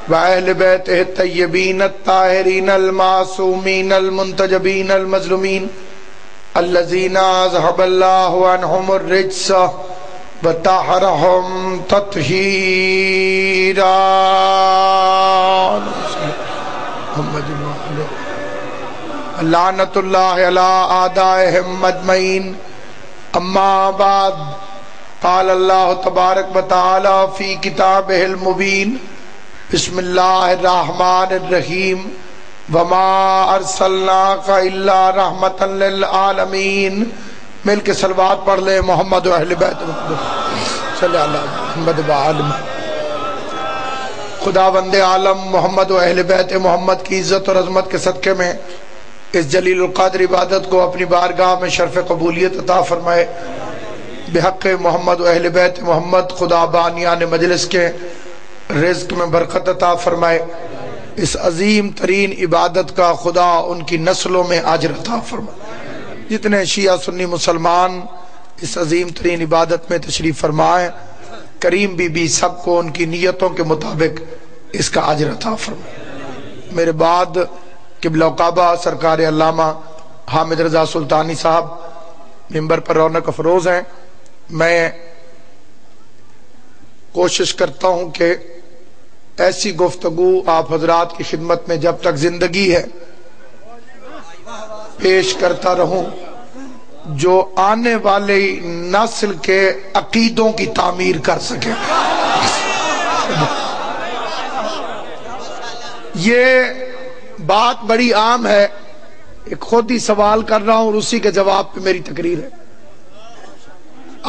وَأَهْلِ بَيْتِهِ الطَّيِّبِينَ الطَّاهِرِينَ الْمَعْصُومِينَ الْمُنْتَجَبِينَ الْمَظْلُومِينَ الَّذِينَ أَذْهَبَ اللَّهُ عَنْهُمُ الرِّجْسَ وَطَهَّرَهُمْ تَطْهِيرًا. لعنت اللہ علی اعدائہم اجمعین. اما بعد قال اللہ تبارک وتعالی فی کتابہ المبین بسم اللہ الرحمن الرحیم وما ارسلناک الا رحمتا للعالمین. مل کے صلوات پڑھ لے محمد و اہل بیت محمد صلی اللہ علیہ محمد و عالم. خداوند عالم محمد و اہل بیت محمد کی عزت اور عظمت کے صدقے میں اس جلیل القدر عبادت کو اپنی بارگاہ میں شرف قبولیت عطا فرمائے. بحق محمد و اہل بیت محمد خدا بانیان مجلس کے رزق میں برکت عطا فرمائے. اس عظیم ترین عبادت کا خدا ان کی نسلوں میں اجر عطا فرمائے. جتنے شیعہ سنی مسلمان اس عظیم ترین عبادت میں تشریف فرمائے کریم بی بی سب کو ان کی نیتوں کے مطابق اس کا اجر عطا فرمائے. میرے بعد قبلہ و کعبہ سرکار علامہ حامد رضا سلطانی صاحب ممبر پر رونق افروز ہیں. میں کوشش کرتا ہوں کہ ایسی گفتگو آپ حضرات کی خدمت میں جب تک زندگی ہے پیش کرتا رہوں جو آنے والی نسل کے عقیدوں کی تعمیر کر سکے. یہ بات بڑی عام ہے، ایک خود ہی سوال کر رہا ہوں اور اسی کے جواب پہ میری تقریر ہے.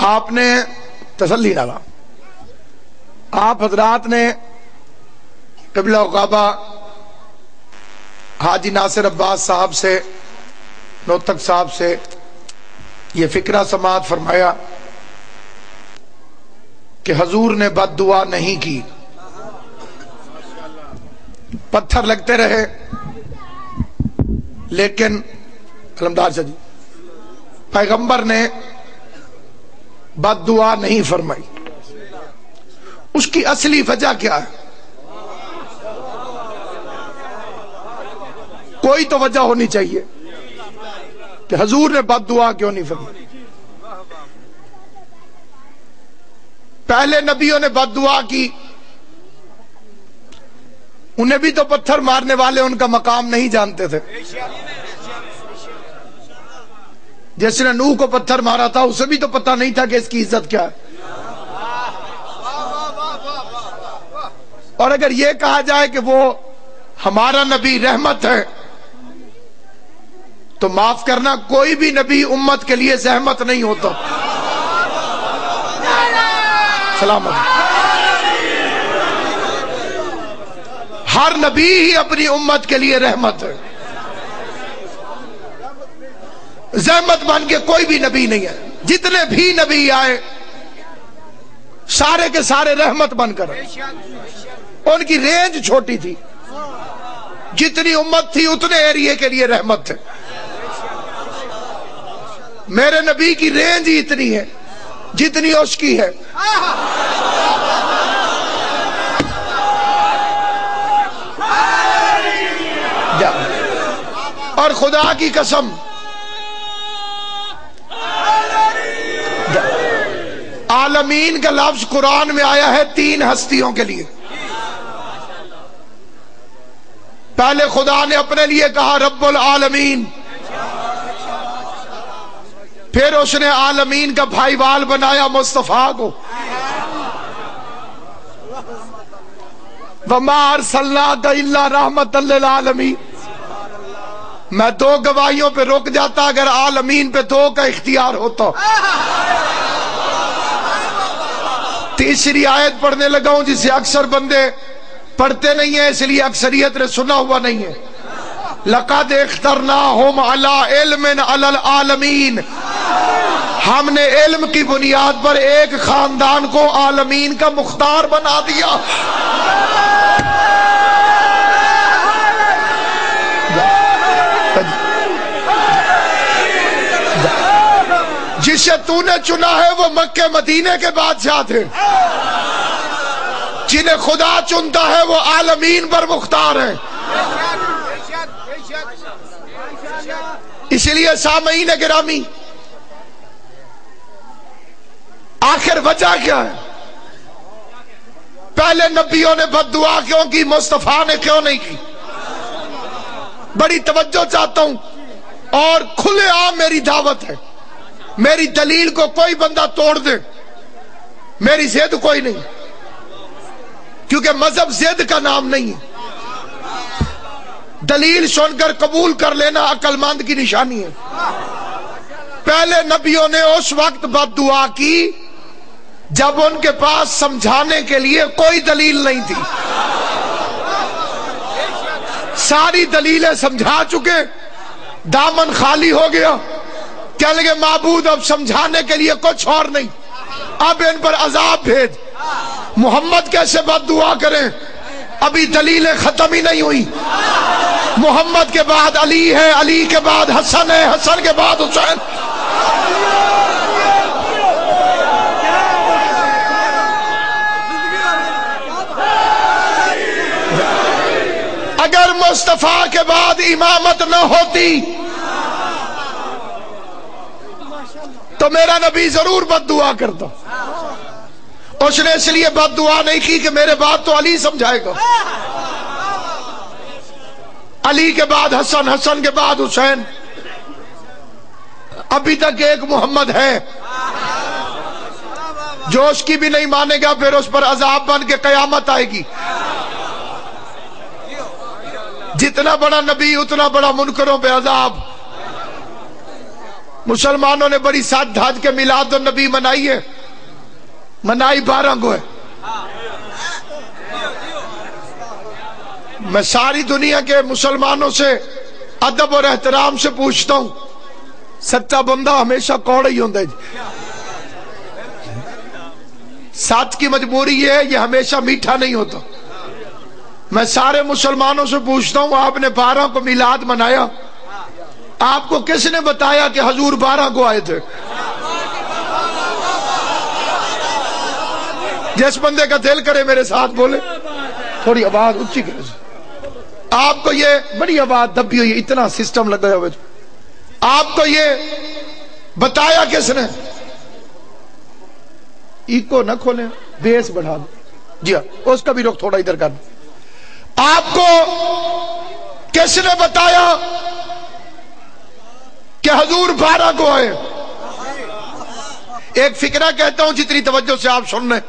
آپ نے تسلی ڈالا، آپ حضرات نے قبلہ و کعبہ حاجی ناصر عباس صاحب سے نوتک صاحب سے یہ فکرہ سماعت فرمایا کہ حضور نے بد دعا نہیں کی، پتھر لگتے رہے لیکن علمدار شاہ جی پیغمبر نے بد دعا نہیں فرمائی. اس کی اصلی وجہ کیا ہے؟ کوئی تو وجہ ہونی چاہیے کہ حضور نے بد دعا کیوں نہیں فرمائی. پہلے نبیوں نے بد دعا کی، انہیں بھی تو پتھر مارنے والے ان کا مقام نہیں جانتے تھے. جس نے نوح کو پتھر مارا تھا اسے بھی تو پتہ نہیں تھا کہ اس کی عزت کیا ہے. اور اگر یہ کہا جائے کہ وہ ہمارا نبی رحمت ہے تو معاف کرنا کوئی بھی نبی امت کے لیے زحمت نہیں ہوتا. سلامت. ہر نبی ہی اپنی امت کے لیے رحمت ہے، زحمت بن کے کوئی بھی نبی نہیں ہے. جتنے بھی نبی آئے سارے کے سارے رحمت بن کر. ان کی رینج چھوٹی تھی، جتنی امت تھی اتنے ایریے کے لیے رحمت تھے. میرے نبی کی رینج ہی اتنی ہے جتنی اس کی ہے. اور خدا کی قسم عالمین کا لفظ قرآن میں آیا ہے 3 ہستیوں کے لیے. پہلے خدا نے اپنے لیے کہا رب العالمین، پھر اس نے عالمین کا بھائی وال بنایا مصطفیٰ کو. وَمَا أَرْسَلْنَاكَ إِلَّا رَحْمَةً لِلْعَالَمِينَ. میں 2 گواہیوں پہ رک جاتا اگر عالمین پہ 2 کا اختیار ہوتا. تیسری آیت پڑھنے لگا ہوں جسے اکثر بندے پڑھتے نہیں ہیں، اس لیے اکثریت نے سنا ہوا نہیں ہے. لَقَدْ اخْتَرْنَاهُمْ عَلَىٰ عِلْمٍ عَلَى الْعَالَمِينَ. ہم نے علم کی بنیاد پر ایک خاندان کو عالمین کا مختار بنا دیا. جسے تو نے چنا ہے وہ مکہ مدینے کے بادشاہ تھے، جنہیں خدا چنتا ہے وہ عالمین پر مختار ہے۔ اس لیے سامعین گرامی، آخر وجہ کیا ہے؟ پہلے نبیوں نے بد دعا کیوں کی، مصطفیٰ نے کیوں نہیں کی؟ بڑی توجہ چاہتا ہوں اور کھلے عام میری دعوت ہے، میری دلیل کو کوئی بندہ توڑ دے، میری ضد کوئی نہیں، کیونکہ مذہب ضد کا نام نہیں ہے۔ دلیل سن کر قبول کر لینا عقل مند کی نشانی ہے۔ پہلے نبیوں نے اس وقت بد دعا کی جب ان کے پاس سمجھانے کے لیے کوئی دلیل نہیں تھی۔ ساری دلیلیں سمجھا چکے، دامن خالی ہو گیا، کہنے لگے معبود اب سمجھانے کے لیے کچھ اور نہیں، اب ان پر عذاب بھیج۔ محمد کیسے بد دعا کریں؟ ابھی دلیلیں ختم ہی نہیں ہوئی۔ محمد کے بعد علی ہے، علی کے بعد حسن ہے، حسن کے بعد حسین۔ اگر مصطفیٰ کے بعد امامت نہ ہوتی تو میرا نبی ضرور بد دعا کرتا۔ اس نے اس لیے بد دعا نہیں کی کہ میرے بعد تو علی سمجھائے گا، علی کے بعد حسن، حسن کے بعد حسین۔ ابھی تک ایک محمد ہے جو اس کی بھی نہیں مانے گا، پھر اس پر عذاب بن کے قیامت آئے گی۔ جتنا بڑا نبی اتنا بڑا منکروں پہ عذاب۔ مسلمانوں نے بڑی ساتھ دھاج کے میلاد النبی منائی ہے، منائی 12 کو ہے۔ میں ساری دنیا کے مسلمانوں سے ادب اور احترام سے پوچھتا ہوں، سچا بندہ ہمیشہ کوڑا ہی ہوتا ہے جی۔ ساتھ کی مجبوری یہ ہمیشہ میٹھا نہیں ہوتا۔ میں سارے مسلمانوں سے پوچھتا ہوں، آپ نے 12 کو میلاد منایا، آپ کو کس نے بتایا کہ حضور 12 کو آئے تھے؟ جس بندے کا دل کرے میرے ساتھ بولے، تھوڑی آواز اونچی کرے۔ آپ کو یہ بڑی آواز دبی ہوئی، اتنا سسٹم لگا ہوا، آپ کو یہ بتایا کس نے؟ ایکو نہ کھولیں، بیس بڑھا دو جی ہاں، اس کا بھی رخ تھوڑا ادھر کر دو۔ آپ کو کس نے بتایا کہ حضور 12 کو آئے؟ ایک فکرہ کہتا ہوں جتنی توجہ سے آپ سن رہے،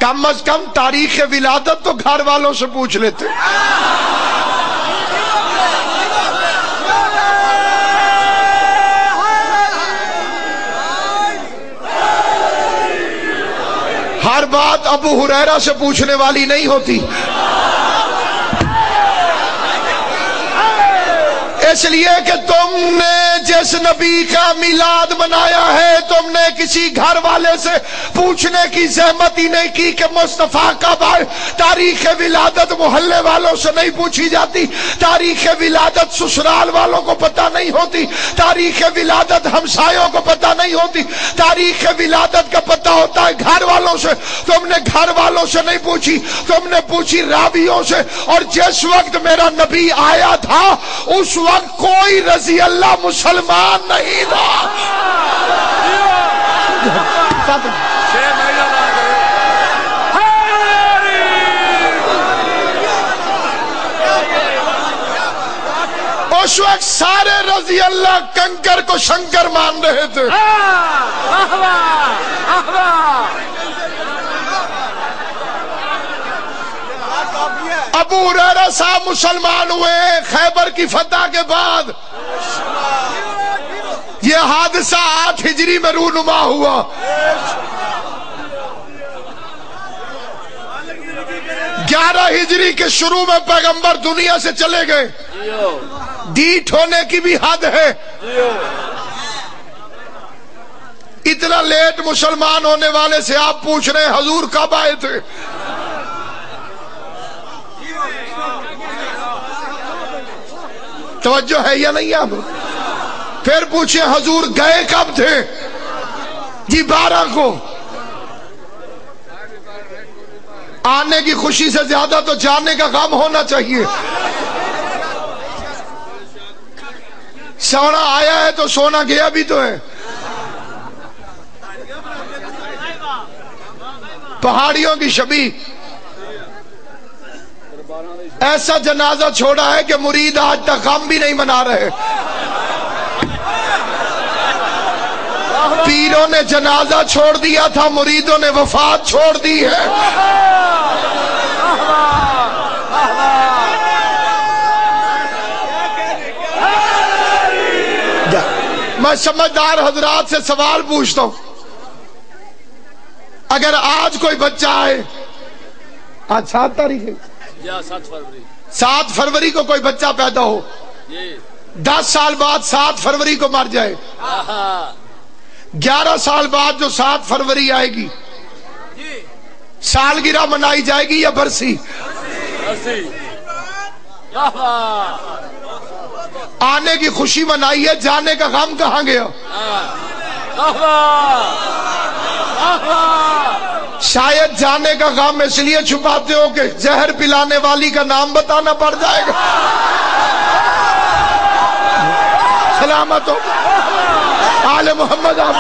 کم از کم تاریخ ولادت تو گھر والوں سے پوچھ لیتے۔ ہر بات ابو ہریرہ سے پوچھنے والی نہیں ہوتی۔ اس لیے کہ تم نے جس نبی کا میلاد منایا ہے، تم نے کسی گھر والے سے پوچھنے کی زحمت ہی نہیں کی کہ مصطفیٰ کب آئے۔ تاریخ ولادت محلے والوں سے نہیں پوچھی جاتی، تاریخ ولادت سسرال والوں کو پتہ نہیں ہوتی، تاریخ ولادت ہمسایوں کو پتہ نہیں ہوتی، تاریخ ولادت کا پتہ ہوتا ہے گھر والوں سے۔ تم نے گھر والوں سے نہیں پوچھی، تم نے پوچھی راویوں سے۔ اور جس وقت میرا نبی آیا تھا اس وقت کوئی رضی اللہ مسلمان نہیں تھا۔ اس وقت سارے رضی اللہ کنکر کو شنکر مان رہے تھے۔ ابو ہریرہ صاحب مسلمان ہوئے خیبر کی فتح کے بعد۔ یہ حادثہ 8 ہجری میں رونما ہوا۔ 11 ہجری کے شروع میں پیغمبر دنیا سے چلے گئے۔ ڈیٹ ہونے کی بھی حد ہے۔ اتنا لیٹ مسلمان ہونے والے سے آپ پوچھ رہے ہیں حضور کب آئے تھے؟ توجہ ہے یا نہیں؟ آپ پھر پوچھے حضور گئے کب تھے؟ جی 12 کو۔ آنے کی خوشی سے زیادہ تو جانے کا غم ہونا چاہیے۔ سونا آیا ہے تو سونا گیا بھی تو ہے۔ پہاڑیوں کی شبیہ ایسا جنازہ چھوڑا ہے کہ مرید آج تک غم بھی نہیں منا رہے۔ پیروں نے جنازہ چھوڑ دیا تھا، مریدوں نے وفات چھوڑ دی ہے۔ میں سمجھدار حضرات سے سوال پوچھتا ہوں، اگر آج کوئی بچہ آئے، آج 7 تاریخ ہے، 7 فروری کو کوئی بچہ پیدا ہو، 10 سال بعد 7 فروری کو مر جائے، 11 سال بعد جو 7 فروری آئے گی سالگرہ منائی جائے گی یا برسی؟ آنے کی خوشی منائی ہے، جانے کا غم کہاں گیا؟ شاید جانے کا غم اس لیے چھپاتے ہو کہ زہر پلانے والی کا نام بتانا پڑ جائے گا۔ سلامت ہو آل محمد آپ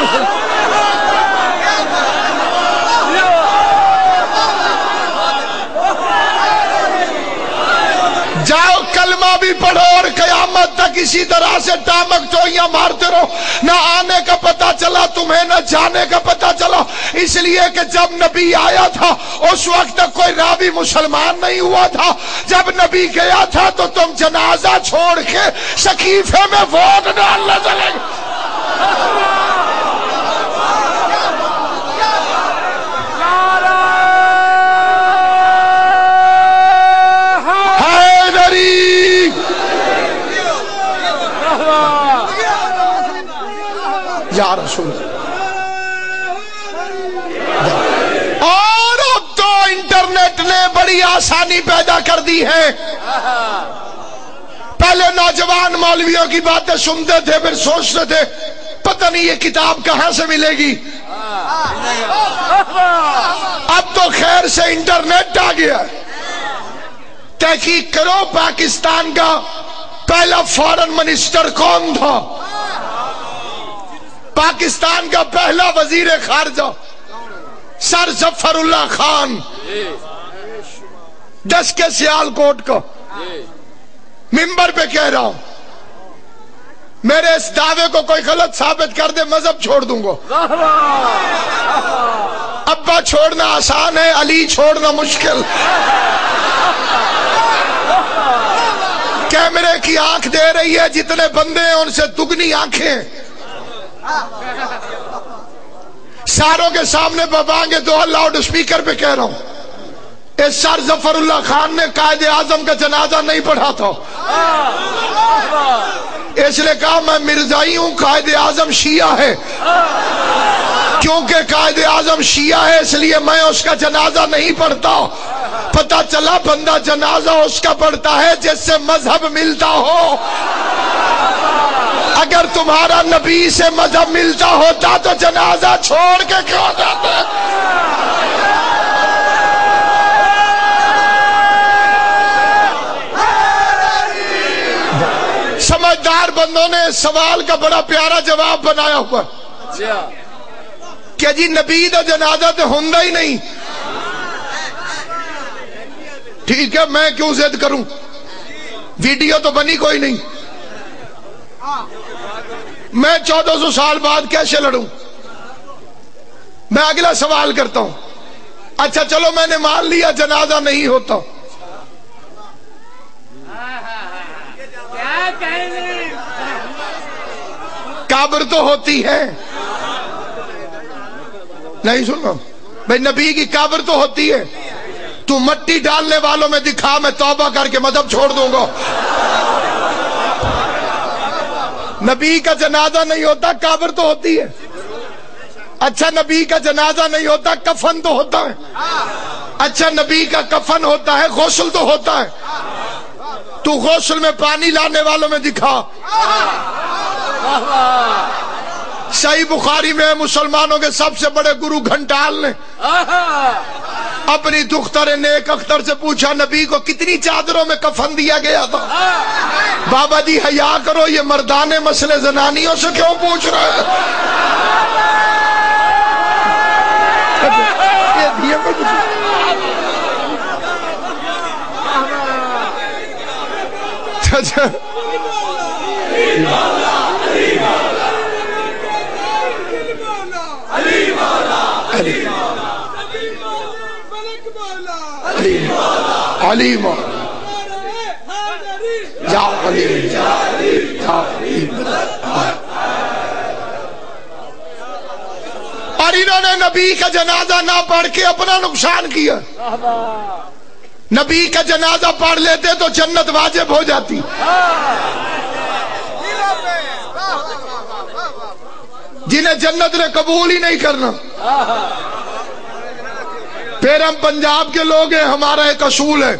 جاؤ کلمہ بھی پڑھو اور قیامت تک اسی طرح سے ٹامک ٹوئیاں مارتے رہو، نہ آنے کا پتہ چلا تمہیں نہ جانے کا پتہ چلا، اس لیے کہ جب نبی آیا تھا اس وقت تک کوئی راوی مسلمان نہیں ہوا تھا، جب نبی گیا تھا تو تم جنازہ چھوڑ کے سقیفے میں ووٹ ڈالنے چلے گئے۔ یا رسول اور اب تو انٹرنیٹ نے بڑی آسانی پیدا کر دی ہے۔ پہلے نوجوان مولویوں کی باتیں سنتے تھے، پھر سوچتے تھے پتہ نہیں یہ کتاب کہاں سے ملے گی، اب تو خیر سے انٹرنیٹ آ گیا۔ تحقیق کرو پاکستان کا پہلا فارن منسٹر کون تھا، پاکستان کا پہلا وزیر خارجہ سر ظفر اللہ خان، 10 کے سیالکوٹ کا، ممبر پہ کہہ رہا ہوں میرے اس دعوے کو کوئی غلط ثابت کر دے مذہب چھوڑ دوں گا۔ ابا چھوڑنا آسان ہے، علی چھوڑنا مشکل۔ کیمرے کی آنکھ دے رہی ہے، جتنے بندے ہیں ان سے دگنی آنکھیں، ساروں کے سامنے بابانگے دو لاؤڈ اسپیکر پہ کہہ رہا ہوں، اس سر ظفر اللہ خان نے قائد اعظم کا جنازہ نہیں پڑھا تھا، اس نے کہا میں مرزائی ہوں، قائد اعظم شیعہ ہے، کیونکہ قائد اعظم شیعہ ہے اس لیے میں اس کا جنازہ نہیں پڑھتا۔ پتہ چلا بندہ جنازہ اس کا پڑھتا ہے جس سے مذہب ملتا ہو۔ اگر تمہارا نبی سے مذہب ملتا ہوتا تو جنازہ چھوڑ کے کیوں جاتے؟ سمجھدار بندوں نے سوال کا بڑا پیارا جواب بنایا ہوا کہ جی نبی دا جنازہ تو ہوندا ہی نہیں۔ ٹھیک ہے میں کیوں ضد کروں، ویڈیو تو بنی کوئی نہیں، میں 1400 سال بعد کیسے لڑوں؟ میں اگلا سوال کرتا ہوں، اچھا چلو میں نے مان لیا جنازہ نہیں ہوتا، قبر تو ہوتی ہے، نہیں سنو بھائی نبی کی قبر تو ہوتی ہے، تو مٹی ڈالنے والوں میں دکھا میں توبہ کر کے مذہب چھوڑ دوں گا۔ نبی کا جنازہ نہیں ہوتا قبر تو ہوتی ہے، اچھا نبی کا جنازہ نہیں ہوتا کفن تو ہوتا ہے، اچھا نبی کا کفن ہوتا ہے غسل تو ہوتا ہے، تو غسل میں پانی لانے والوں میں دکھا، صحیح بخاری میں مسلمانوں کے سب سے بڑے گرو گھنٹال نے اپنی دختر نیک اختر سے پوچھا نبی کو کتنی چادروں میں کفن دیا گیا تھا؟ بابا جی حیا کرو، یہ مردانے مسئلے زنانیوں سے کیوں پوچھ رہے ہیں؟ علیم اور انہوں نے نبی کا جنازہ نہ پڑھ کے اپنا نقصان کیا۔ نبی کا جنازہ پڑھ لیتے تو جنت واجب ہو جاتی۔ جنہیں جنت نے قبول ہی نہیں کرنا۔ پھر ہم پنجاب کے لوگ ہیں، ہمارا ایک اصول ہے،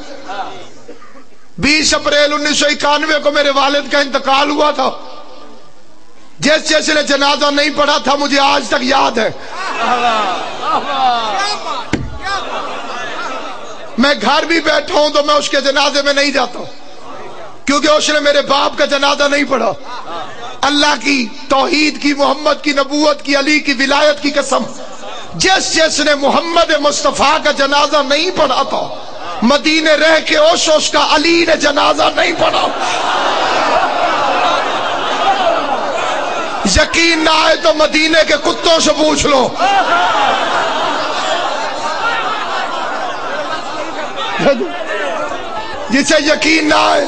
20 اپریل 1991 کو میرے والد کا انتقال ہوا تھا، جس نے جنازہ نہیں پڑھا تھا مجھے آج تک یاد ہے۔ میں گھر بھی بیٹھا ہوں تو میں اس کے جنازے میں نہیں جاتا ہوں، کیونکہ اس نے میرے باپ کا جنازہ نہیں پڑھا۔ اللہ کی توحید کی، محمد کی نبوت کی، علی کی ولایت کی قسم، جس نے محمد مصطفیٰ کا جنازہ نہیں پڑھا تھا، مدینے رہ کے اس کا علی نے جنازہ نہیں پڑھا۔ یقین نہ آئے تو مدینے کے کتوں سے پوچھ لو۔ جسے یقین نہ آئے،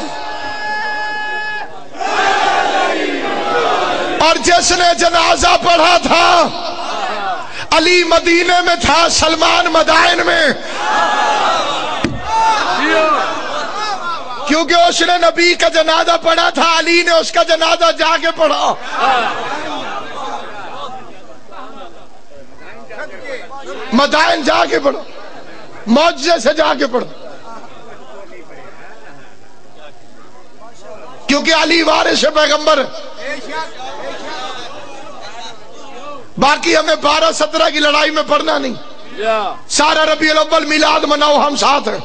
اور جس نے جنازہ پڑھا تھا علی مدینے میں تھا، سلمان مدائن میں، کیونکہ اس نے نبی کا جنازہ پڑھا تھا، علی نے اس کا جنازہ جا کے پڑھا۔ مدائن جا کے پڑھا، معجزے سے جا کے پڑھا، کیونکہ علی وارث پیغمبر ہے۔ باقی ہمیں 12-17 کی لڑائی میں پڑھنا نہیں، سارا ربیع الاول میلاد مناؤ، ہم ساتھ ہیں۔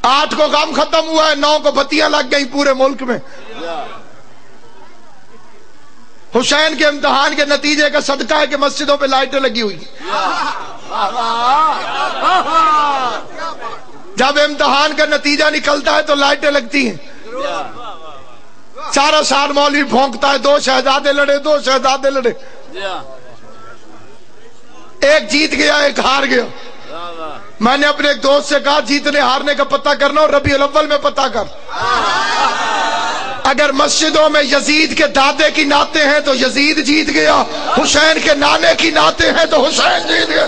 8 کو کام ختم ہوا ہے، 9 کو بتیاں لگ گئی پورے ملک میں۔ حسین کے امتحان کے نتیجے کا صدقہ ہے کہ مسجدوں پہ لائٹیں لگی ہوئی۔ جب امتحان کا نتیجہ نکلتا ہے تو لائٹیں لگتی ہیں۔ سارا سال مولوی پھونکتا ہے 2 شہزادے لڑے، 2 شہزادے لڑے، ایک جیت گیا ایک ہار گیا۔ میں نے اپنے ایک دوست سے کہا جیتنے ہارنے کا پتہ کرنا اور ربیع الاول میں پتہ کر۔ اگر مسجدوں میں یزید کے دادے کی نعتیں ہیں تو یزید جیت گیا، حسین کے نانے کی نعتیں ہیں تو حسین جیت گیا۔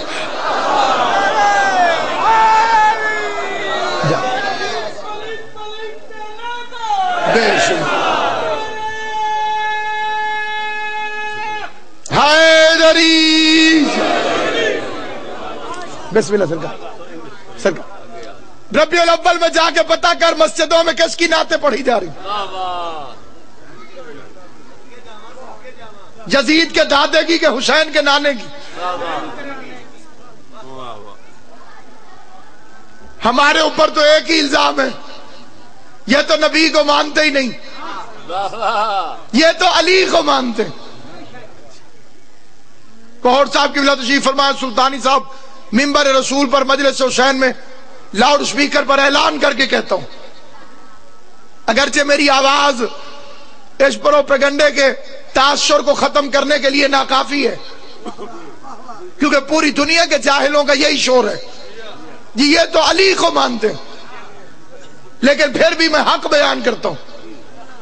حیدری بسم اللہ سرکار، ربیع الاول میں جا کے پتہ کر مسجدوں میں کس کی نعتیں پڑھی جا رہی، یزید کے دادے کی کہ حسین کے نانے کی۔ ہمارے اوپر تو ایک ہی الزام ہے، یہ تو نبی کو مانتے ہی نہیں، یہ تو علی کو مانتے۔ کوہر صاحب کی ولایت تشریف فرمائے، سلطانی صاحب منبر رسول پر مجلس حسین میں لاؤڈ سپیکر پر اعلان کر کے کہتا ہوں، اگرچہ میری آواز اس پروپیگنڈے کے تاثر کو ختم کرنے کے لیے ناکافی ہے، کیونکہ پوری دنیا کے جاہلوں کا یہی شور ہے جی یہ تو علی کو مانتے ہیں، لیکن پھر بھی میں حق بیان کرتا ہوں،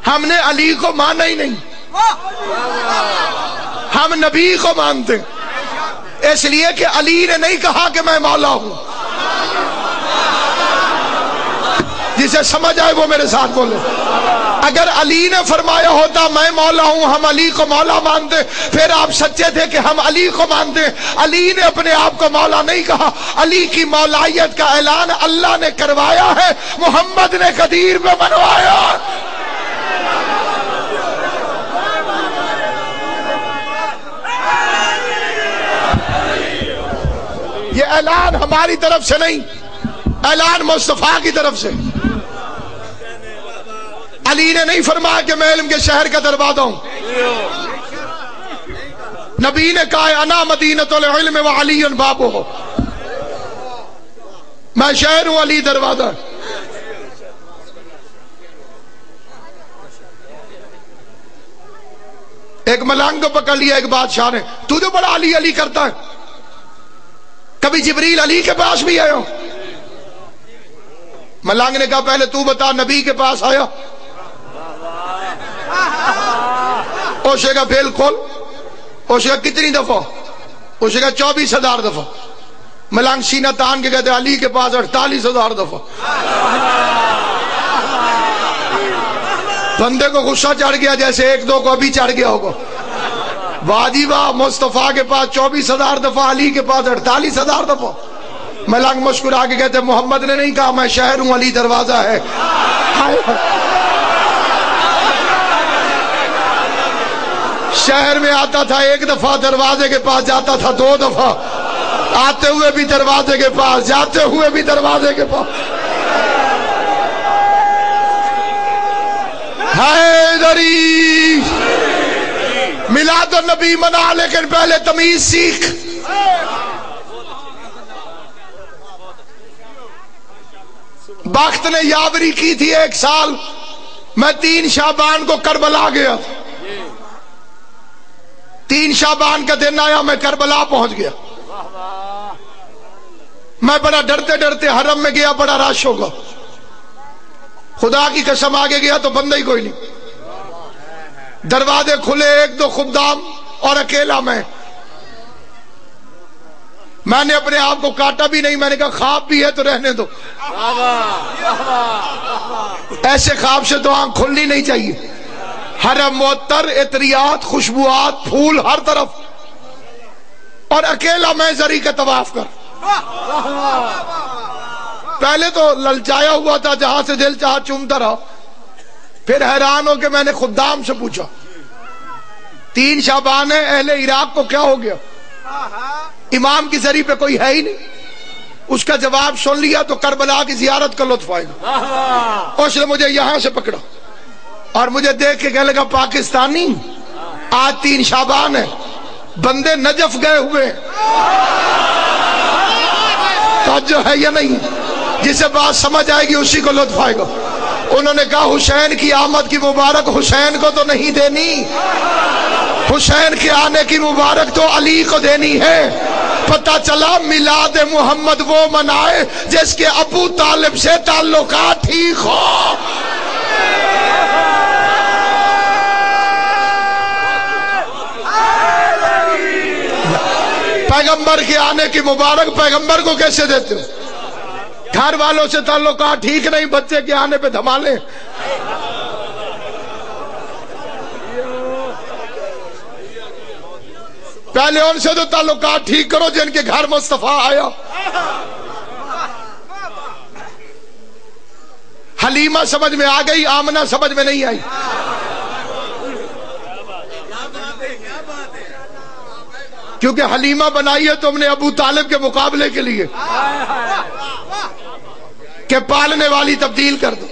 ہم نے علی کو مانا ہی نہیں، ہم نبی کو مانتے ہیں، اس لیے کہ علی نے نہیں کہا کہ میں مولا ہوں۔ جسے سمجھ آئے وہ میرے ساتھ بولے، اگر علی نے فرمایا ہوتا میں مولا ہوں، ہم علی کو مولا مانتے، پھر آپ سچے تھے کہ ہم علی کو مانتے۔ علی نے اپنے آپ کو مولا نہیں کہا، علی کی مولائیت کا اعلان اللہ نے کروایا ہے، محمد نے قدیر میں منوایا۔ یہ اعلان ہماری طرف سے نہیں، اعلان مصطفیٰ کی طرف سے۔ علی نے نہیں فرمایا کہ میں علم کے شہر کا دروازہ ہوں، نبی نے کہا انا مدینۃ العلم وعلی بابہ، میں شہر ہوں، علی دروازہ۔ ایک ملنگ کو پکڑ لیا ایک بادشاہ نے، تو جو بڑا علی علی کرتا ہے، کبھی جبریل علی کے پاس بھی آئے ہو؟ ملنگ نے کہا پہلے تو بتا نبی کے پاس آیا؟ اسے کہا بالکل۔ اسے کہا کتنی دفعہ؟ اسے کہا 24,000 دفعہ۔ ملنگ سینہ تان کے کہتے علی کے پاس 48,000 دفعہ۔ بندے کو غصہ چڑھ گیا جیسے ایک دو کو ابھی چڑھ گیا ہوگا۔ واجی واہ، مصطفیٰ کے پاس 24,000 دفعہ، علی کے پاس 48,000 دفعہ۔ ملنگ مسکرا کے کہتے محمد نے نہیں کہا میں شہر ہوں، علی دروازہ ہے۔ شہر میں آتا تھا ایک دفعہ، دروازے کے پاس جاتا تھا 2 دفعہ، آتے ہوئے بھی دروازے کے پاس، جاتے ہوئے بھی دروازے کے پاس۔ حیدری میلاد النبی منا، لیکن پہلے تمیز سیکھ۔ بخت نے یاوری کی تھی 1 سال، میں 3 شعبان کو کربلا گیا تھا، 3 شعبان کا دن آیا، میں کربلا پہنچ گیا۔ میں بڑا ڈرتے ڈرتے حرم میں گیا، بڑا رش ہوگا، خدا کی قسم آگے گیا تو بندہ ہی کوئی نہیں، دروازے کھلے، 1-2 خدام اور اکیلا میں نے اپنے آپ کو کاٹا بھی نہیں، میں نے کہا خواب بھی ہے تو رہنے دو، ایسے خواب سے تو آنکھ کھلنی نہیں چاہیے۔ حرم معطر، عطریات، خوشبوات، پھول ہر طرف، اور اکیلا میں زری کا طواف کر۔ پہلے تو للچایا ہوا تھا، جہاں سے دل چاہا چومتا رہا، پھر حیران ہو کہ میں نے خدام سے پوچھا 3 شعبان ہے، اہل عراق کو کیا ہو گیا؟ امام کی زری پہ کوئی ہے ہی نہیں۔ اس کا جواب سن لیا تو کربلا کی زیارت کا لطف آئے گا۔ اس نے مجھے یہاں سے پکڑا اور مجھے دیکھ کے کہنے لگا پاکستانی، آج 3 شعبان ہے، بندے نجف گئے ہوئے، توجہ ہے یا نہیں؟ جسے بات سمجھ آئے گی اسی کو لطف آئے گا۔ انہوں نے کہا حسین کی آمد کی مبارک حسین کو تو نہیں دینی، حسین کے آنے کی مبارک تو علی کو دینی ہے۔ پتہ چلا میلاد محمد وہ منائے جس کے ابو طالب سے تعلقات ٹھیک ہو۔ پیغمبر کے آنے کی مبارک پیغمبر کو کیسے دیتے ہو؟ گھر والوں سے تعلقات ٹھیک نہیں، بچے کے آنے پہ دھمالے۔ پہلے ان سے تو تعلقات ٹھیک کرو جن کے گھر مصطفیٰ آیا۔ حلیمہ سمجھ میں آ گئی، آمنہ سمجھ میں نہیں آئی۔ کیونکہ حلیمہ بنائی ہے تم نے ابو طالب کے مقابلے کے لیے کہ پالنے والی تبدیل کر دو۔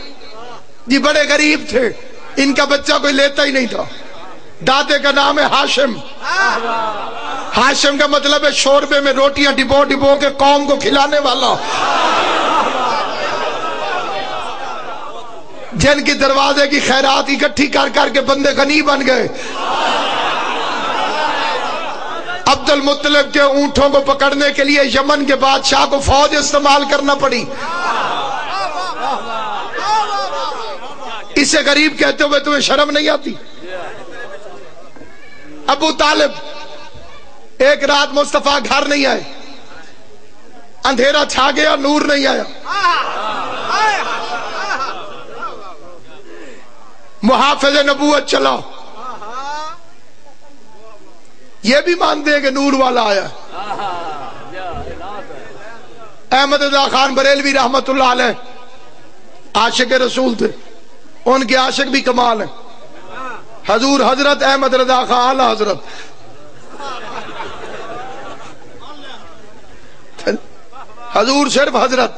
جی بڑے غریب تھے، ان کا بچہ کوئی لیتا ہی نہیں تھا۔ دادے کا نام ہے ہاشم، ہاشم کا مطلب ہے شوربے میں روٹیاں ڈبو ڈبو کے قوم کو کھلانے والا۔ جن کی دروازے کی خیرات اکٹھی کر کر کے بندے غنی بن گئے۔ عبد المطلب کے اونٹوں کو پکڑنے کے لیے یمن کے بادشاہ کو فوج استعمال کرنا پڑی۔ اسے غریب کہتے ہوئے تمہیں شرم نہیں آتی؟ ابو طالب ایک رات مصطفیٰ گھر نہیں آئے، اندھیرا چھا گیا، نور نہیں آیا۔ محافظ نبوت چلا، یہ بھی مانتے ہیں کہ نور والا آیا۔ احمد رضا خان بریلوی رحمت اللہ علیہ عاشق رسول تھے، ان کے عاشق بھی کمال ہیں۔ حضور حضرت احمد رضا خان اعلی حضرت حضور صرف حضرت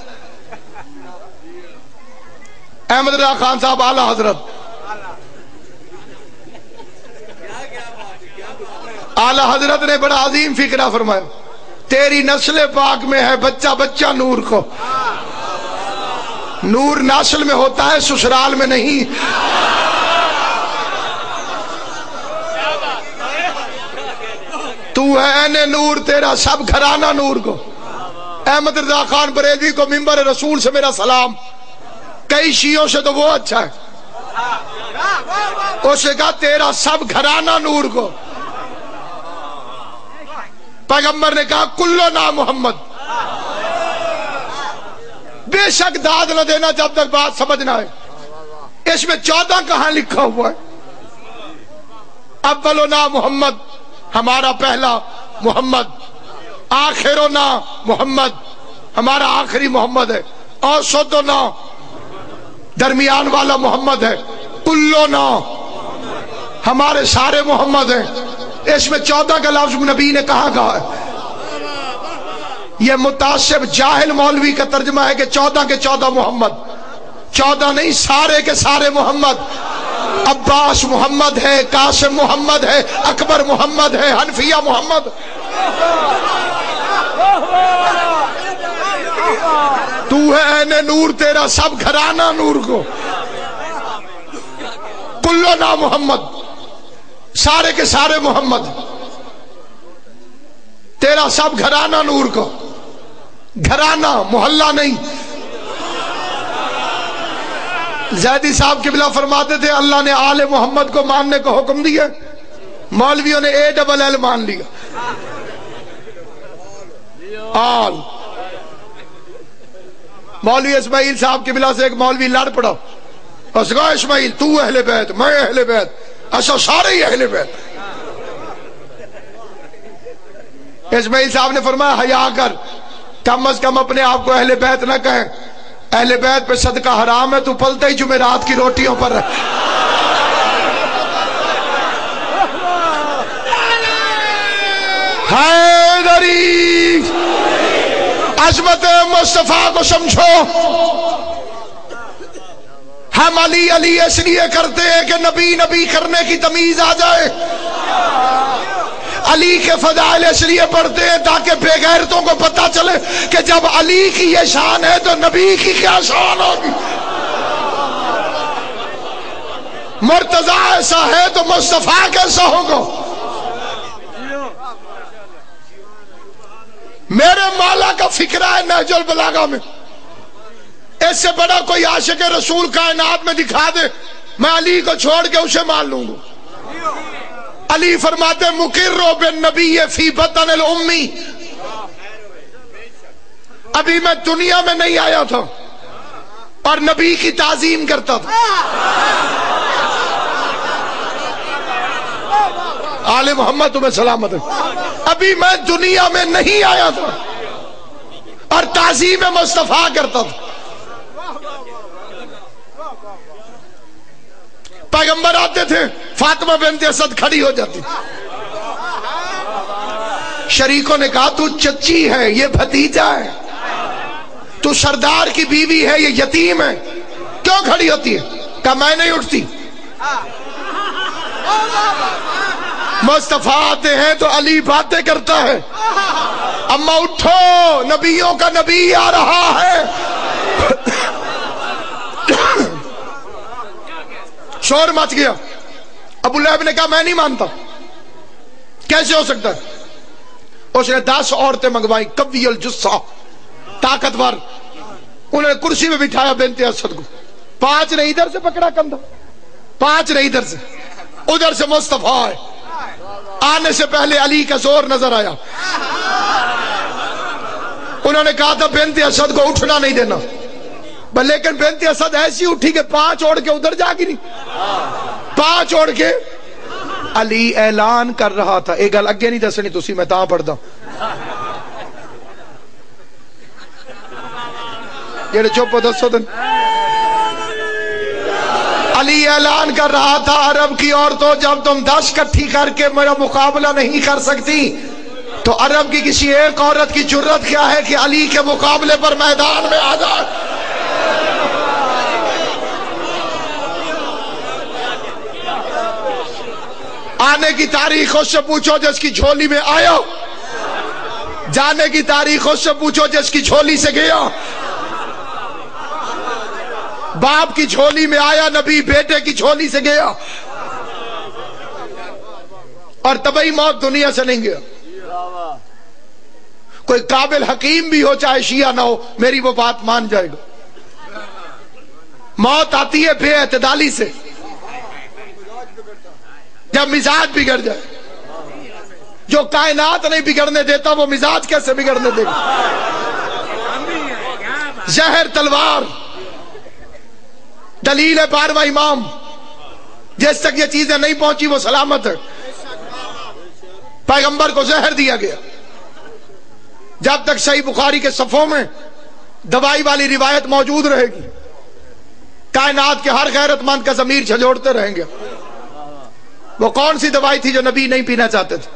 احمد رضا خان صاحب اعلی حضرت اعلی حضرت نے بڑا عظیم فکرہ فرمایا، تیری نسل پاک میں ہے بچہ بچہ نور کو، نور نسل میں ہوتا ہے سسرال میں نہیں۔ تو ہے این نور، تیرا سب گھرانہ نور کو۔ احمد رضا خان بریلوی کو منبر رسول سے میرا سلام، کئی شیعوں سے تو وہ اچھا ہے، اس نے کہا تیرا سب گھرانہ نور کو۔ پیغمبر نے کہا کلو نا محمد، بے شک داد نہ دینا جب تک بات سمجھ نہ آئے۔ اس میں 14 کہاں لکھا ہوا ہے؟ اولنا محمد، ہمارا پہلا محمد، آخرنا محمد، ہمارا آخری محمد ہے، اوسطنا درمیان والا محمد ہے، کلنا ہمارے سارے محمد ہیں۔ اس میں 14 کا لفظ نبی نے کہاں کہا ہے؟ یہ متعصب جاہل مولوی کا ترجمہ ہے کہ 14 کے 14 محمد، 14 نہیں، سارے کے سارے محمد۔ عباس محمد ہے، قاسم محمد ہے، اکبر محمد ہے، حنفیہ محمد۔ تو ہے این نور، تیرا سب گھرانہ نور کو۔ کلو نا محمد، سارے کے سارے محمد، تیرا سب گھرانہ نور کو۔ گھرانہ محلہ نہیں۔ زیدی صاحب قبلہ فرماتے تھے اللہ نے آل محمد کو ماننے کو حکم دیا، مولویوں نے ALL مان لیا۔ آل مولوی اسماعیل صاحب قبلہ سے ایک مولوی لڑ پڑا، اس کہا اسماعیل تو اہل بیت، میں اہل بیت، ایسا سارے ہی اہل بیت۔ اسماعیل صاحب نے فرمایا حیا کر، کم از کم اپنے آپ کو اہل بیت نہ کہیں، اہل بیت پہ صدقہ حرام ہے، تو پلتے ہی جمعرات کی روٹیوں پر ہے۔ حیدری عظمت مصطفیٰ کو سمجھو۔ ہم علی علی اس لیے کرتے ہیں کہ نبی نبی کرنے کی تمیز آ جائے، علی کے فضائل اس لیے پڑھتے ہیں تاکہ بے غیرتوں کو پتہ چلے کہ جب علی کی یہ شان ہے تو نبی کی کیا شان ہوگی۔ مرتضیٰ ایسا ہے تو مصطفیٰ کیسا ہوگا۔ میرے مولا کا فکرہ ہے نہج البلاغہ میں، اس سے بڑا کوئی عاشق رسول کائنات میں دکھا دے میں علی کو چھوڑ کے اسے مان لوں گا۔ علی فرماتے مقر بالنبی فی بطن الامی، ابھی میں دنیا میں نہیں آیا تھا اور نبی کی تعظیم کرتا تھا۔ آل محمد تمہیں سلامت ہے۔ ابھی میں دنیا میں نہیں آیا تھا اور تعظیم مصطفیٰ کرتا تھا۔ پیغمبر آتے تھے، فاطمہ بنت اسد کھڑی ہو جاتی، شریکوں نے کہا تو چچی ہے، یہ بھتیجا ہے، تو سردار کی بیوی ہے، یہ یتیم ہے، کیوں کھڑی ہوتی ہے؟ کہا میں نہیں اٹھتی۔ مصطفیٰ آتے ہیں تو علی باتیں کرتا ہے، اما اٹھو نبیوں کا نبی آ رہا ہے۔ شور مچ گیا۔ ابو لہب نے کہا میں نہیں مانتا، کیسے ہو سکتا ہے؟ اس نے 10 عورتیں منگوائی، قوی الجثہ، طاقتور، انہوں نے کرسی میں بٹھایا بنت اسد کو، 5 نے ادھر سے پکڑا کندھا، 5 نے ادھر سے، ادھر سے مصطفیٰ آئے، آنے سے پہلے علی کا زور نظر آیا۔ انہوں نے کہا تھا بنت اسد کو اٹھنا نہیں دینا، لیکن بنت اسد ایسی اٹھی کہ 5 اوڑھ کے ادھر جا گری، 5 اوڑھ کے۔ علی اعلان کر رہا تھا، ایک گل اگے نہیں دسنی تسی، میں تاں پڑھدا جڑے چپ دسو دن۔ علی اعلان کر رہا تھا عرب کی عورتوں، جب تم 10 کٹھی کر کے میرا مقابلہ نہیں کر سکتی تو عرب کی کسی ایک عورت کی جرت کیا ہے کہ علی کے مقابلے پر میدان میں آ جائے؟ آنے کی تاریخ اس سے پوچھو جس کی جھولی میں آیا، جانے کی تاریخ اس سے پوچھو جس کی جھولی سے گیا۔ باپ کی جھولی میں آیا نبی، بیٹے کی جھولی سے گیا، اور طبعی موت دنیا سے نہیں گیا۔ کوئی قابل حکیم بھی ہو چاہے شیعہ نہ ہو، میری وہ بات مان جائے گا۔ موت آتی ہے بے اعتدالی سے، جب مزاج بگڑ جائے۔ جو کائنات نہیں بگڑنے دیتا وہ مزاج کیسے بگڑنے دے گا؟ زہر تلوار دلیل ہے 12واں امام، جس تک یہ چیزیں نہیں پہنچی وہ سلامت ہے۔ پیغمبر کو زہر دیا گیا، جب تک صحیح بخاری کے صفوں میں دوائی والی روایت موجود رہے گی، کائنات کے ہر غیرت مند کا ضمیر جھنجھوڑتے رہیں گے۔ وہ کون سی دوائی تھی جو نبی نہیں پینا چاہتے تھے؟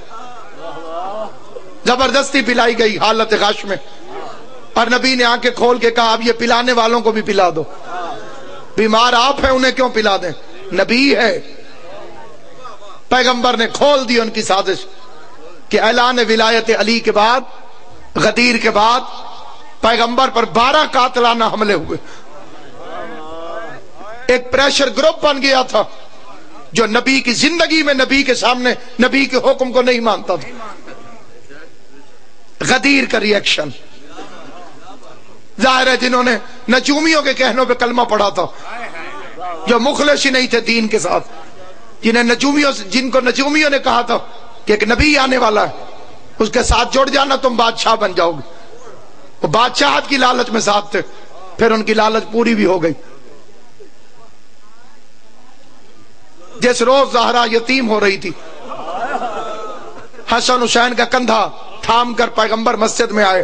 زبردستی پلائی گئی حالت غش میں، اور نبی نے آنکھیں کھول کے کہا اب یہ پلانے والوں کو بھی پلا دو۔ بیمار آپ ہیں، انہیں کیوں پلا دیں؟ نبی ہے۔ پیغمبر نے کھول دی ان کی سازش کہ اعلان ولایت علی کے بعد، غدیر کے بعد پیغمبر پر 12 قاتلانہ حملے ہوئے۔ ایک پریشر گروپ بن گیا تھا جو نبی کی زندگی میں نبی کے سامنے نبی کے حکم کو نہیں مانتا تھا۔ غدیر کا ری ایکشن ظاہر ہے، جنہوں نے نجومیوں کے کہنوں پہ کلمہ پڑھا تھا، جو مخلص ہی نہیں تھے دین کے ساتھ، جن کو نجومیوں نے کہا تھا کہ ایک نبی آنے والا ہے، اس کے ساتھ جڑ جانا تم بادشاہ بن جاؤ گے۔ وہ بادشاہت کی لالچ میں ساتھ تھے، پھر ان کی لالچ پوری بھی ہو گئی۔ جس روز زہرا یتیم ہو رہی تھی، حسن حسین کا کندھا تھام کر پیغمبر مسجد میں آئے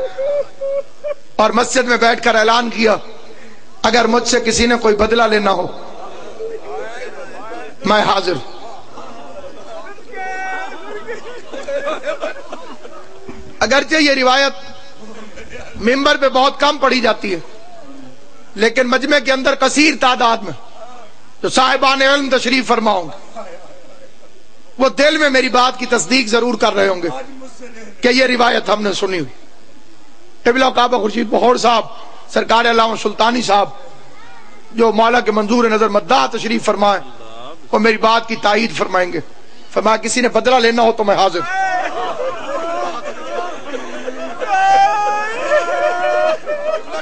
اور مسجد میں بیٹھ کر اعلان کیا اگر مجھ سے کسی نے کوئی بدلہ لینا ہو میں حاضر۔ اگرچہ یہ روایت ممبر پہ بہت کم پڑھی جاتی ہے، لیکن مجمع کے اندر کثیر تعداد میں جو صاحبان علم تشریف فرما ہوں گے وہ دل میں میری بات کی تصدیق ضرور کر رہے ہوں گے کہ یہ روایت ہم نے سنی ہوئی۔ قبلہ کعبہ خورشید بہور صاحب، سرکار علامہ سلطانی صاحب جو مولا کے منظور نظر مداح تشریف فرمائے، وہ میری بات کی تائید فرمائیں گے۔ فرمایا کسی نے بدلہ لینا ہو تو میں حاضر۔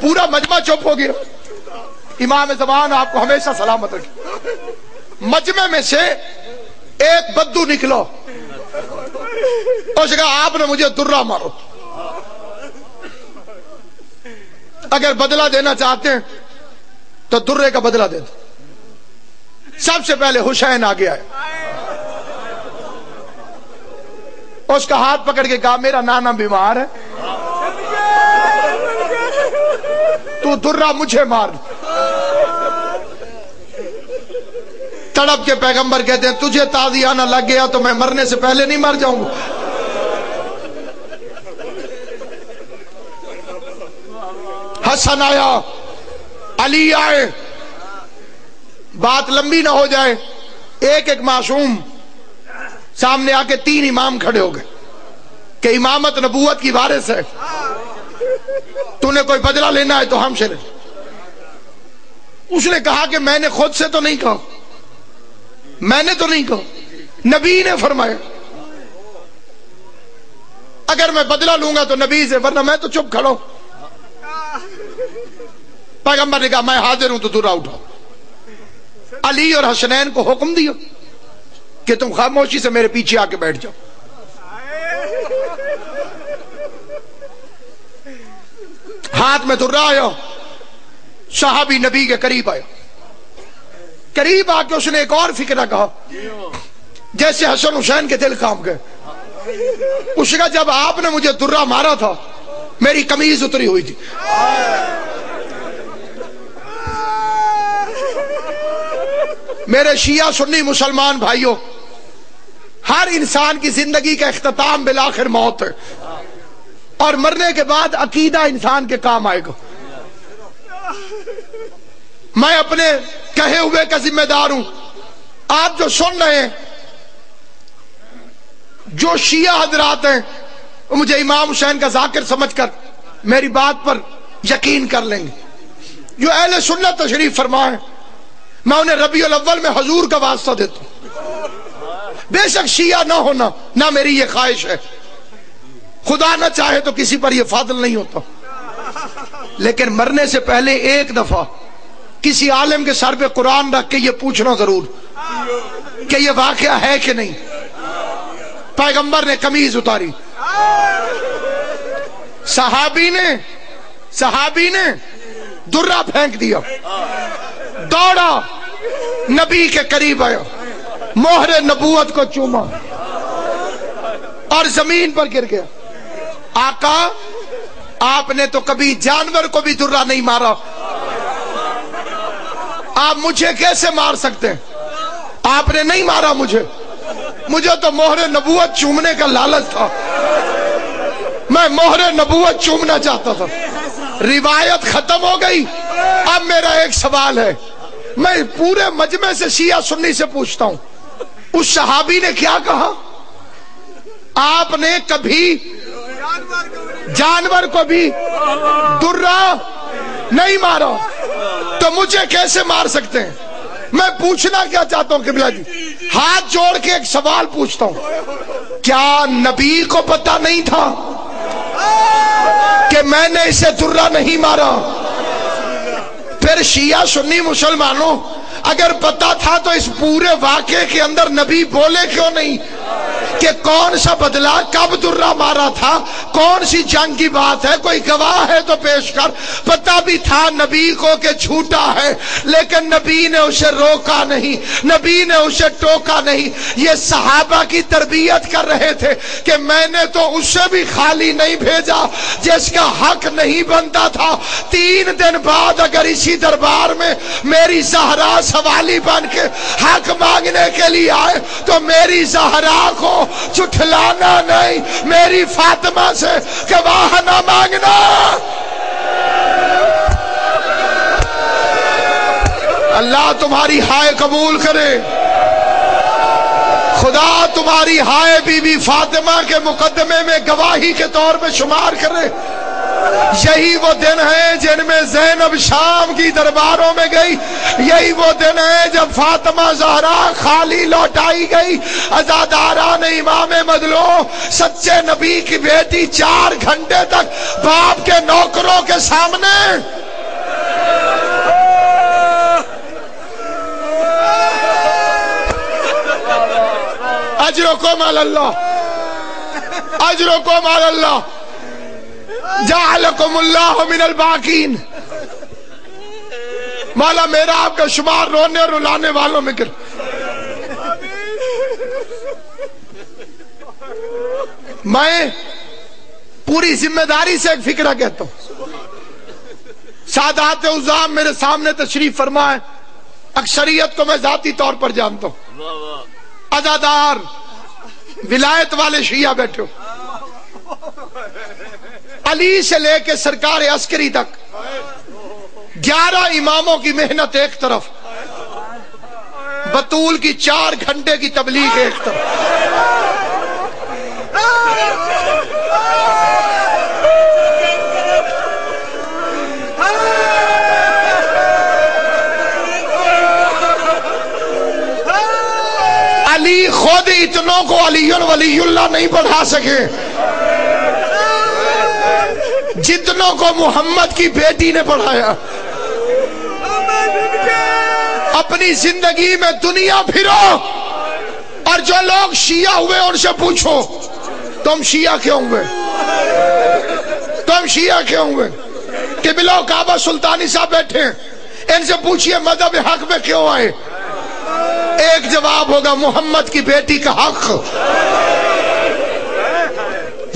پورا مجمع چپ ہو گیا۔ امام زمان آپ کو ہمیشہ سلامت رکھے۔ مجمع میں سے ایک بدو نکلو، اس نے کہا آپ نے مجھے درہ مارو، اگر بدلہ دینا چاہتے ہیں تو درے کا بدلہ دے دو۔ سب سے پہلے حسین آگے آئے، اس کا ہاتھ پکڑ کے کہا میرا نانا بیمار ہے، تو درہ مجھے مار۔ تڑپ کے پیغمبر کہتے ہیں تجھے تازیانہ لگ گیا تو میں مرنے سے پہلے نہیں مر جاؤں گا؟ حسن آیا، علی آئے، بات لمبی نہ ہو جائے، ایک ایک معصوم سامنے آ کے 3 امام کھڑے ہو گئے کہ امامت نبوت کی وارث ہے، تو نے کوئی بدلہ لینا ہے تو ہم سے لے۔ اس نے کہا کہ میں نے خود سے تو نہیں کہا، میں نے تو نہیں کہا، نبی نے فرمایا اگر میں بدلہ لوں گا تو نبی سے، ورنہ میں تو چپ کھڑا ہوں۔ پیغمبر نے کہا میں حاضر ہوں تو درہ اٹھاؤ۔ علی اور حسنین کو حکم دیا کہ تم خاموشی سے میرے پیچھے آ کے بیٹھ جاؤ۔ ہاتھ میں درہ آیا، صحابی نبی کے قریب آیا، قریب آ کے اس نے ایک اور فکرہ کہا جیسے حسن حسین کے دل کانپ گئے۔ اس نے کہا جب آپ نے مجھے درہ مارا تھا میری قمیض اتری ہوئی تھی، میرے شیعہ سنی مسلمان بھائیوں، ہر انسان کی زندگی کا اختتام بالآخر موت ہے، اور مرنے کے بعد عقیدہ انسان کے کام آئے گا۔ میں اپنے کہے ہوئے کا ذمہ دار ہوں۔ آپ جو سن رہے ہیں، جو شیعہ حضرات ہیں، وہ مجھے امام حسین کا ذاکر سمجھ کر میری بات پر یقین کر لیں گے۔ جو اہل سنت تشریف فرما ہے، میں انہیں ربیع الاول میں حضور کا واسطہ دیتا ہوں۔ بے شک شیعہ نہ ہونا، نہ میری یہ خواہش ہے، خدا نہ چاہے تو کسی پر یہ فاضل نہیں ہوتا، لیکن مرنے سے پہلے ایک دفعہ کسی عالم کے سر پہ قرآن رکھ کے یہ پوچھنا ضرور کہ یہ واقعہ ہے کہ نہیں۔ پیغمبر نے قمیض اتاری، صحابی نے درہ پھینک دیا، دوڑا نبی کے قریب آیا، مہر نبوت کو چوما اور زمین پر گر گیا۔ آقا، آپ نے تو کبھی جانور کو بھی درہ نہیں مارا، آپ مجھے کیسے مار سکتے ہیں؟ آپ نے نہیں مارا مجھے تو مہر نبوت چومنے کا لالچ تھا، میں مہر نبوت چومنا چاہتا تھا۔ روایت ختم ہو گئی۔ اب میرا ایک سوال ہے، میں پورے مجمع سے شیعہ سنی سے پوچھتا ہوں، اس صحابی نے کیا کہا؟ آپ نے کبھی جانور کو بھی درہ نہیں مارا، تو مجھے کیسے مار سکتے ہیں؟ میں پوچھنا کیا چاہتا ہوں قبلہ جی، ہاتھ جوڑ کے ایک سوال پوچھتا ہوں، کیا نبی کو پتہ نہیں تھا کہ میں نے اسے درہ نہیں مارا؟ پھر شیعہ سنی مسلمانوں، اگر پتہ تھا تو اس پورے واقعے کے اندر نبی بولے کیوں نہیں کہ کون سا بدلہ، کب درہ مارا تھا، کون سی جنگ کی بات ہے، کوئی گواہ ہے تو پیش کر۔ پتہ بھی تھا نبی کو کہ جھوٹا ہے، لیکن نبی نے اسے روکا نہیں، نبی نے اسے ٹوکا نہیں۔ یہ صحابہ کی تربیت کر رہے تھے کہ میں نے تو اسے بھی خالی نہیں بھیجا جس کا حق نہیں بنتا تھا۔ 3 دن بعد اگر اسی دربار میں میری زہرا سوالی بن کے حق مانگنے کے لیے آئے تو میری زہرا کو جھٹلانا نہیں، میری فاطمہ سے گواہ نہ مانگنا۔ اللہ تمہاری ہائے قبول کرے، خدا تمہاری ہائے بی بی فاطمہ کے مقدمے میں گواہی کے طور پہ شمار کرے۔ یہی وہ دن ہے جن میں زینب شام کی درباروں میں گئی، یہی وہ دن ہے جب فاطمہ زہرا خالی لوٹائی گئی۔ عزاداران امام مدلو، سچے نبی کی بیٹی 4 گھنٹے تک باپ کے نوکروں کے سامنے اجرکم علی اللہ، اجرکم علی اللہ، جعلکم اللہ من الباقین۔ مولا میرا آپ کا شمار رونے اور رلانے والوں میں کر۔ میں پوری ذمہ داری سے ایک فکرہ کہتا ہوں، سادات عظام میرے سامنے تشریف فرما ہے، اکثریت کو میں ذاتی طور پر جانتا ہوں، عزادار ولایت والے شیعہ بیٹھے ہو، علی سے لے کے سرکار عسکری تک 11 اماموں کی محنت ایک طرف، بطول کی 4 گھنٹے کی تبلیغ ایک طرف۔ علی خود اتنوں کو علی ولی اللہ نہیں پڑھا سکے جتنوں کو محمد کی بیٹی نے پڑھایا۔ اپنی زندگی میں دنیا پھرو اور جو لوگ شیعہ ہوئے ان سے پوچھو تم شیعہ کیوں ہوئے، تم شیعہ کیوں ہوئے؟ قبلہ کعبہ سلطانی صاحب بیٹھے ہیں، ان سے پوچھئے مذہب حق میں کیوں آئے؟ ایک جواب ہوگا محمد کی بیٹی کا حق،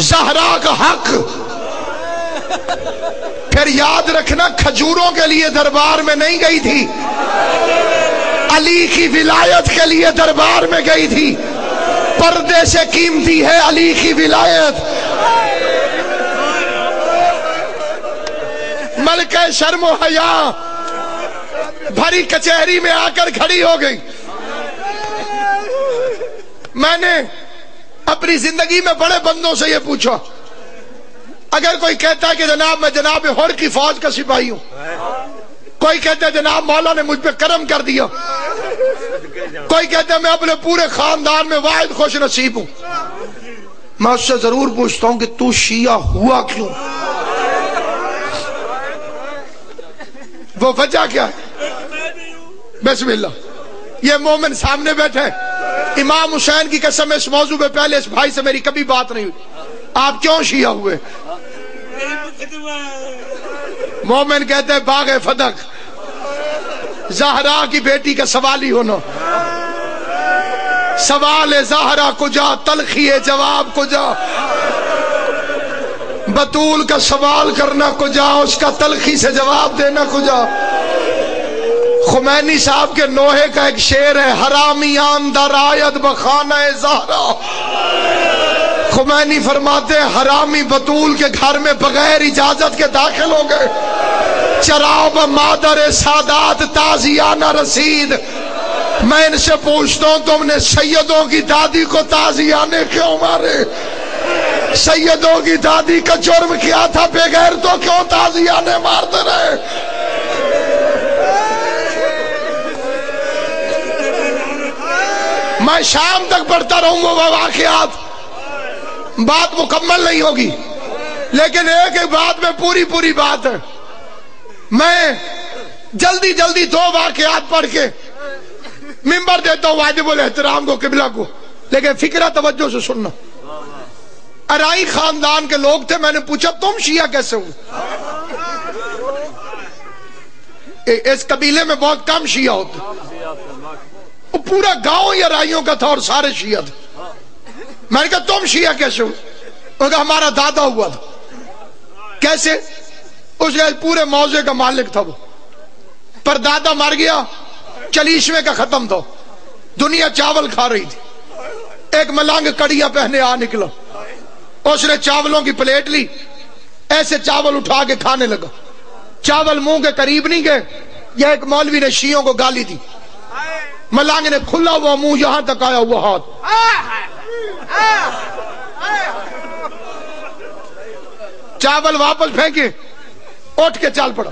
زہرا کا حق۔ پھر یاد رکھنا کھجوروں کے لیے دربار میں نہیں گئی تھی، علی کی ولایت کے لیے دربار میں گئی تھی۔ پردے سے قیمتی ہے علی کی ولایت۔ ملکہ شرم و حیا بھری کچہری میں آ کر کھڑی ہو گئی۔ میں نے اپنی زندگی میں بڑے بندوں سے یہ پوچھا، اگر کوئی کہتا ہے کہ جناب میں جناب ہر کی فوج کا سپاہی ہوں، کوئی کہتا ہے جناب مولا نے مجھ پہ کرم کر دیا، کوئی کہتا ہے میں اپنے پورے خاندان میں واحد خوش نصیب ہوں، میں اس سے ضرور پوچھتا ہوں کہ تو شیعہ ہوا کیوں؟ وہ وجہ کیا ہے؟ بسم اللہ، یہ مومن سامنے بیٹھے، امام حسین کی قسم اس موضوع پہ پہلے اس بھائی سے میری کبھی بات نہیں ہوئی، آپ کیوں شیعہ ہوئے؟ مومن کہتے ہیں باغ فدق، زہرا کی بیٹی کا سوال ہی ہونا، سوال زہرا کجا تلخی جواب کجا، بطول کا سوال کرنا کجا اس کا تلخی سے جواب دینا کجا۔ خمینی صاحب کے نوحے کا ایک شعر ہے، حرامیان در آید بخانہ زہرا، خمینی فرماتے ہیں حرامی بطول کے گھر میں بغیر اجازت کے داخل ہو گئے، چراب مادر سادات تازیانہ رسید۔ میں ان سے پوچھتا ہوں تم نے سیدوں کی دادی کو تازیانے کیوں مارے؟ سیدوں کی دادی کا جرم کیا تھا؟ بغیر تو کیوں تازیانے مارتے رہے؟ میں شام تک پڑھتا رہوں گا وہ واقعات، بات مکمل نہیں ہوگی، لیکن ایک ایک بات میں پوری بات ہے۔ میں جلدی جلدی دو واقعات پڑھ کے منبر دیتا ہوں واجب الاحترام کو، قبلہ کو، لیکن فکرہ توجہ سے سننا۔ ارائی خاندان کے لوگ تھے، میں نے پوچھا تم شیعہ کیسے ہو؟ اس قبیلے میں بہت کم شیعہ ہوتے، وہ پورا گاؤں ہی ارائیوں کا تھا اور سارے شیعہ تھے۔ میں نے کہا تم شیعہ کیسے ہو؟ انہوں نے کہا ہمارا دادا ہوا تھا۔ کیسے؟ اس کے پورے موضع کا مالک تھا وہ، پر دادا مر گیا، چلیسویں کا ختم تھا، دنیا چاول کھا رہی تھی، ایک ملنگ کڑیاں پہنے آ نکلا، اس نے چاولوں کی پلیٹ لی، ایسے چاول اٹھا کے کھانے لگا، چاول منہ کے قریب نہیں گئے، یہ ایک مولوی نے شیعوں کو گالی دی، ملنگ نے کھلا ہوا منہ یہاں تک آیا ہوا ہاتھ، چاول واپس پھینکے، اٹھ کے چل پڑا۔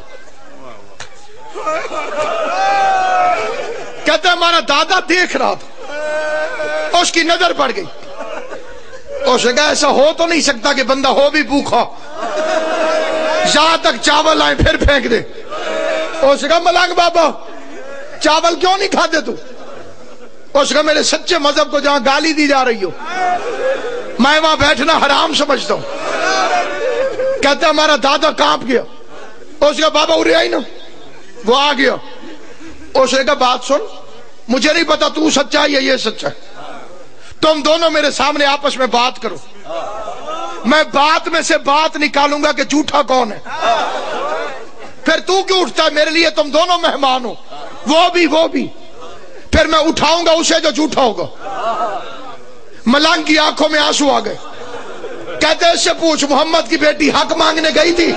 کہتا ہے ہمارا دادا دیکھ رہا تھا، اس کی نظر پڑ گئی، اس نے کہا ایسا ہو تو نہیں سکتا کہ بندہ ہو بھی بھوکا، یہاں تک چاول آئے پھر پھینک دے۔ اس نے کہا ملنگ بابا چاول کیوں نہیں کھاتے تو؟ اس نے کہا میرے سچے مذہب کو جہاں گالی دی جا رہی ہو میں وہاں بیٹھنا حرام سمجھتا ہوں۔ کہتا ہے ہمارا دادا کانپ گیا، اس نے کہا بابا ارے آئی نا، وہ آ گیا، اس نے کہا بات سن، مجھے نہیں پتا تو سچا ہے یا یہ سچا ہے، تم دونوں میرے سامنے آپس میں بات کرو، میں بات میں سے بات نکالوں گا کہ جھوٹا کون ہے، پھر تو کیوں اٹھتا ہے؟ میرے لیے تم دونوں مہمان ہو، وہ بھی، پھر میں اٹھاؤں گا اسے جو جھوٹا ہوگا۔ ملنگ کی آنکھوں میں آنسو آ گئے، کہتے ہیں اس سے پوچھ محمد کی بیٹی حق مانگنے گئی تھی؟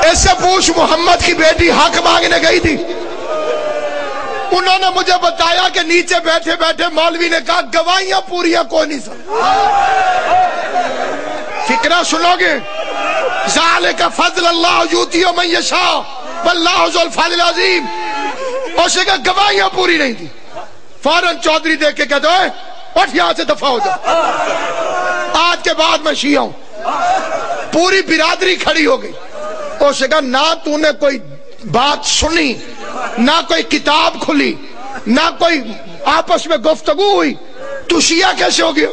اس سے پوچھ محمد کی بیٹی حق مانگنے گئی تھی؟ انہوں نے مجھے بتایا کہ نیچے بیٹھے بیٹھے مولوی نے کہا گواہیاں پوریاں کوئی نہیں سن۔ فکرہ سنو گے، ذالک فضل اللہ یؤتی من یشاء واللہ ذو الفضل العظیم، اس نے کہا گواہیاں پوری نہیں تھی۔ فوراً چودھری دیکھ کے کہتے ہیں اٹھ یہاں سے دفع ہو جا، آج کے بعد میں شیعہ ہوں۔ پوری برادری کھڑی ہو گئی، اس نے کہا نہ تو نے کوئی بات سنی، نہ کوئی کتاب کھلی، نہ کوئی آپس میں گفتگو ہوئی، تو شیعہ کیسے ہو گیا؟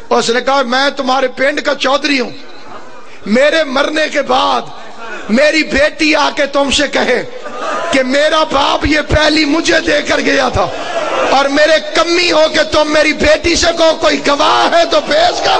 اس نے کہا میں تمہارے پنڈ کا چودھری ہوں، میرے مرنے کے بعد میری بیٹی آ کے تم سے کہے کہ میرا باپ یہ پہلی مجھے دے کر گیا تھا، اور میرے کمی ہو کہ تم میری بیٹی سے کہو کوئی گواہ ہے تو پیش کر۔